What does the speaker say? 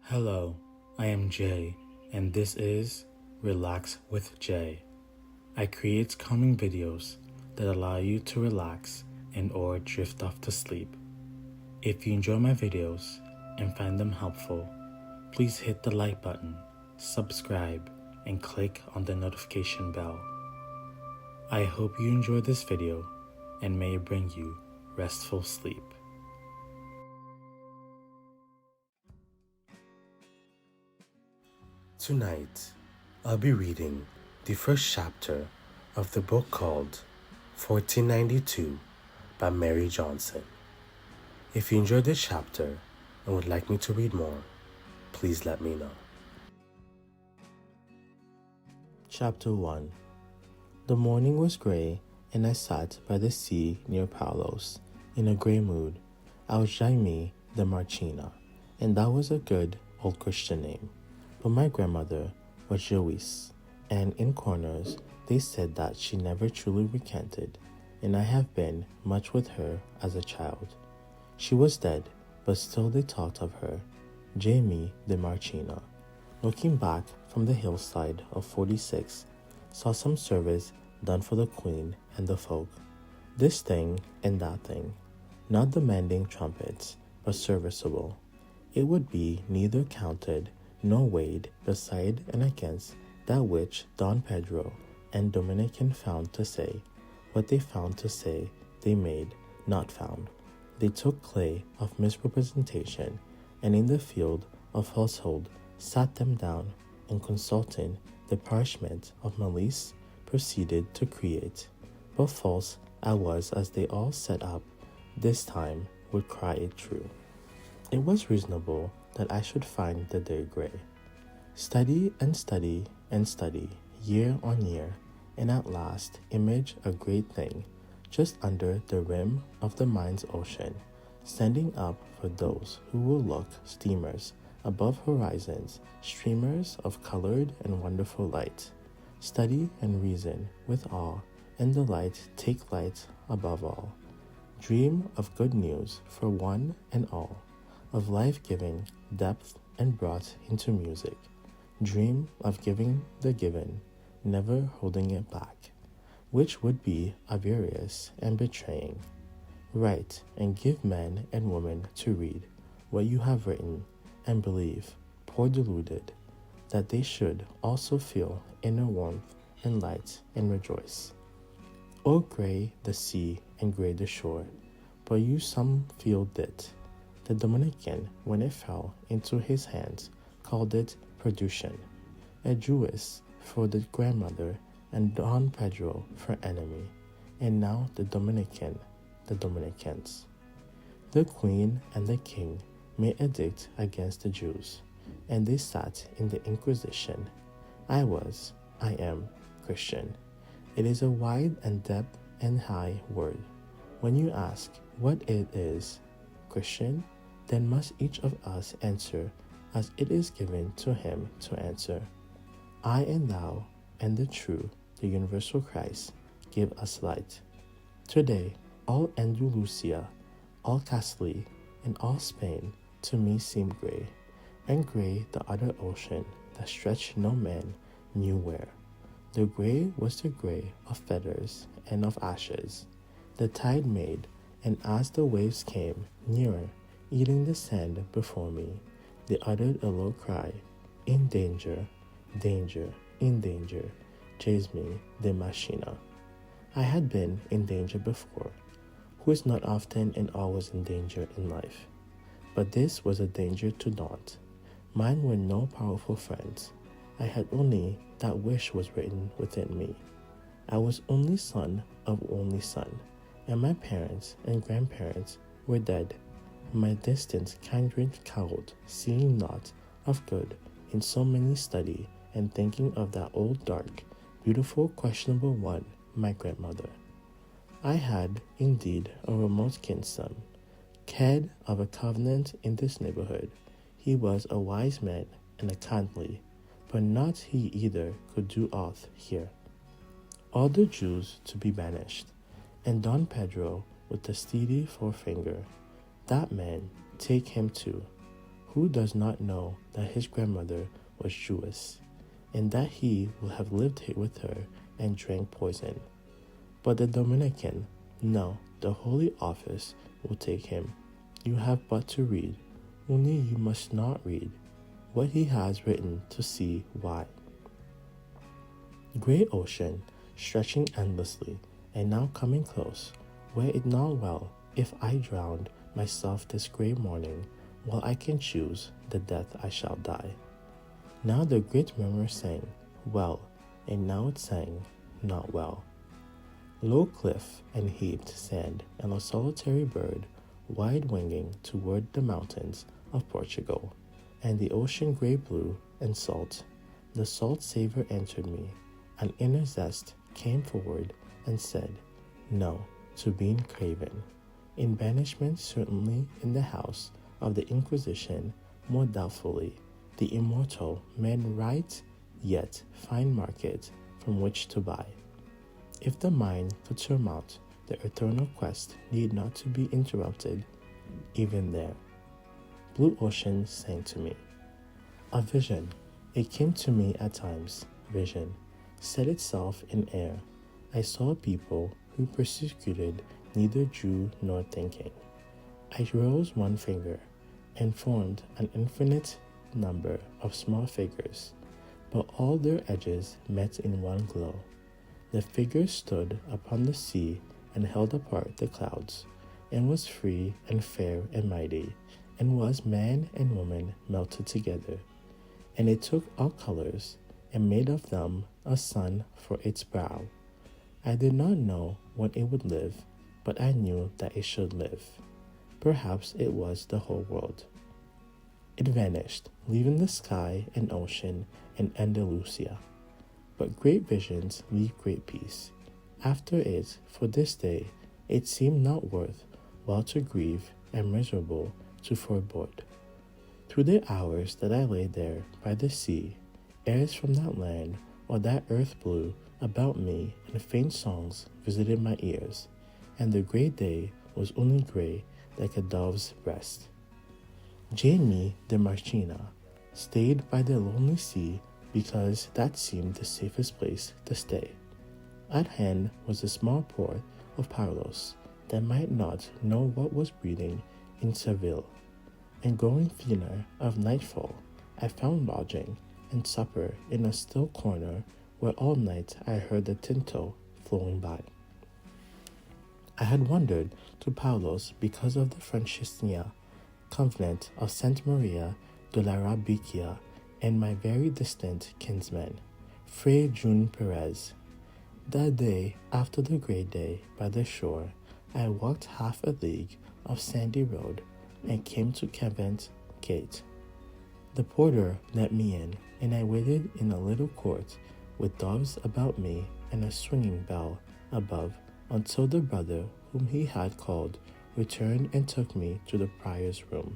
Hello, I am Jay, and this is Relax with Jay. I create calming videos that allow you to relax and or drift off to sleep. If you enjoy my videos and find them helpful, please hit the like button, subscribe, and click on the notification bell. I hope you enjoy this video and may it bring you restful sleep. Tonight, I'll be reading the first chapter of the book called 1492 by Mary Johnson. If you enjoyed this chapter and would like me to read more, please let me know. Chapter 1. The morning was gray, and I sat by the sea near Palos. In a gray mood. I was Jaime de Marchena, and that was a good old Christian name. But my grandmother was Joyce, and in corners they said that she never truly recanted, and I have been much with her as a child. She was dead, but still they talked of her, Jaime de Marchena. Looking back from the hillside of 46, saw some service done for the queen and the folk. This thing and that thing, not demanding trumpets, but serviceable. It would be neither counted nor weighed beside and against that which Don Pedro and Dominican found to say. What they found to say they made, not found. They took clay of misrepresentation, and in the field of falsehood sat them down, and consulting the parchment of malice proceeded to create. But false I was as they all set up, this time would cry it true. It was reasonable that I should find the day gray. Study and study and study, year on year, and at last image a great thing, just under the rim of the mind's ocean, standing up for those who will look, steamers above horizons, streamers of colored and wonderful light. Study and reason with awe, and delight take light above all. Dream of good news for one and all, of life-giving depth and brought into music. Dream of giving the given, never holding it back, which would be obvious and betraying. Write and give men and women to read what you have written, and believe, poor deluded, that they should also feel inner warmth and light and rejoice. O gray the sea and gray the shore, but you some feel it. The Dominican, when it fell into his hands, called it perdition, a Jewess for the grandmother and Don Pedro for enemy, and now the Dominican, the Dominicans. The queen and the king made a edict against the Jews, and they sat in the Inquisition. I am Christian. It is a wide and depth and high word. When you ask what it is, Christian, then must each of us answer as it is given to him to answer. I and thou, and the true, the universal Christ, give us light. Today, all Andalusia, all Castile, and all Spain to me seem gray, and gray the utter ocean that stretched no man knew where. The gray was the gray of feathers and of ashes. The tide made, and as the waves came nearer, eating the sand before me, they uttered a low cry, in danger, danger, in danger, Jaime de Marchena. I had been in danger before. Who is not often and always in danger in life? But this was a danger to daunt. Mine were no powerful friends. I had only that which was written within me. I was only son of only son, and my parents and grandparents were dead. My distant kindred cowled, seeing naught of good in so many study, and thinking of that old dark, beautiful, questionable one, my grandmother. I had, indeed, a remote kinsman, head of a covenant in this neighborhood. He was a wise man and a kindly, but not he either could do aught here. All the Jews to be banished, and Don Pedro with the steady forefinger. That man, take him too, Who does not know that his grandmother was Jewish, and that he will have lived with her and drank poison? But the Dominican, no, the Holy Office will take him. You have but to read, only you must not read what he has written to see why. Great ocean, stretching endlessly, and now coming close, were it not well if I drowned myself this grey morning, while I can choose the death I shall die. Now the great murmur sang, well, and now it sang, not well. Low cliff and heaped sand, and a solitary bird, wide winging toward the mountains of Portugal, and the ocean grey blue and salt. The salt savour entered me, an inner zest came forward and said, no, to being craven. In banishment certainly in the house of the Inquisition, more doubtfully, the immortal men write, yet find market from which to buy. If the mind could surmount the eternal quest need not to be interrupted, even there. Blue ocean sang to me. A vision, it came to me at times, vision, set itself in air. I saw people who persecuted neither Jew nor thinking. I rose one finger and formed an infinite number of small figures, but all their edges met in one glow. The figures stood upon the sea and held apart the clouds, and was free and fair and mighty, and was man and woman melted together. And it took all colors, and made of them a sun for its brow. I did not know when it would live, but I knew that it should live. Perhaps it was the whole world. It vanished, leaving the sky and ocean and Andalusia. But great visions leave great peace. After it, for this day, it seemed not worth while to grieve and miserable to forebode. Through the hours that I lay there by the sea, airs from that land or that earth blew about me, and faint songs visited my ears, and the grey day was only grey like a dove's breast. Jamie de Marchena stayed by the lonely sea because that seemed the safest place to stay. At hand was a small port of Palos that might not know what was breathing in Seville, and growing thinner of nightfall, I found lodging and supper in a still corner where all night I heard the Tinto flowing by. I had wandered to Palos because of the Franciscan convent of Santa Maria de la Rabbicia and my very distant kinsman, Fray June Perez. That day, after the great day by the shore, I walked half a league of sandy road and came to Convent Gate. The porter let me in, and I waited in a little court with doves about me and a swinging bell above until the brother whom he had called returned and took me to the prior's room.